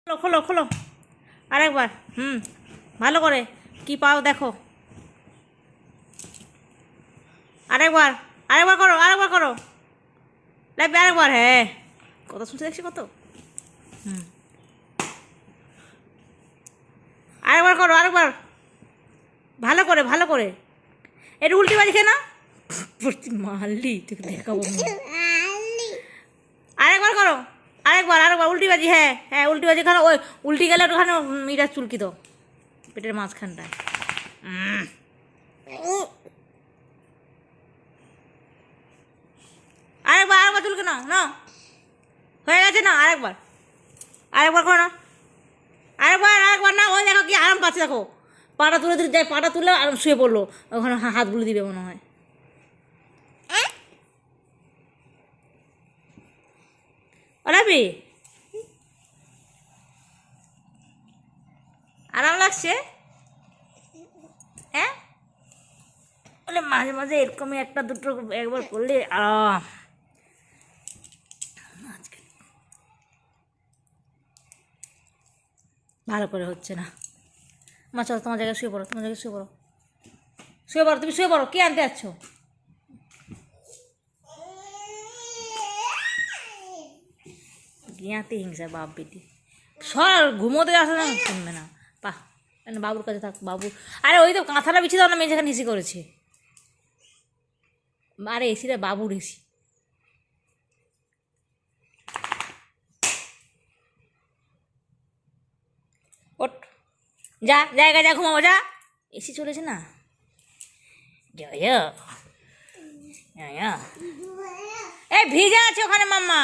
খোলো খোলো খোলো আরেকবার। ভালো করে কি পাও দেখো। আরেকবার আরেকবার করো, আরেকবার করো, লাগবে আরেকবার। হ্যাঁ, কত শুনতে দেখছি কত। আরেকবার করো, আরেকবার ভালো করে, ভালো করে। একটু উল্টি বাজি খেয়ে না মারলি তোকে দেখাবো। আরেকবার করো, আরেকবার, আরেকবার উল্টি বাজি। হ্যাঁ হ্যাঁ, উল্টি বাজি খানো। ওই উল্টি গেলে ওখানে মিটা চুলকি তো পেটের মাঝখানটায়। আরেকবার, আরেকবার চুলকে নাও না, হয়ে গেছে না। আরেকবার, আরেকবার করো না, আরেকবার, আরেকবার না। ওই দেখো কি আরাম পাচ্ছে দেখো, পাটা তুলে দিতে যায়, পাটা তুলে আর শুয়ে পড়লো ওখানে, হাতগুলো দিবে মনে হয়। ওরাবি আরাম লাগছে। হ্যাঁ, বলে মাঝে মাঝে এরকমই একটা দুটো একবার করলে আরাম। ভালো করে হচ্ছে না। মা চলো তোমার জায়গায় শুয়ে পড়ো, তোমার জায়গায় শুয়ে পড়ো, শুয়ে পড়ো, তুমি শুয়ে পড়ো। কে আনতে যাচ্ছ? গিয়াতে হিংসা বাপ বেটি সর, ঘুমোতে আসে না, শুনবে না। পা বাবুর কাছে থাক, বাবু। আরে ওই তো কাঁথাটা বিছিয়ে দাও না, মেয়ে যেখানে এসি করেছে। আরে এসিটা বাবুর এসি। ওট, যা জায়গা, যা ঘুমাবো, যা। এসি চলেছে না। জয় জয়, এ ভিজে আছে ওখানে মাম্মা।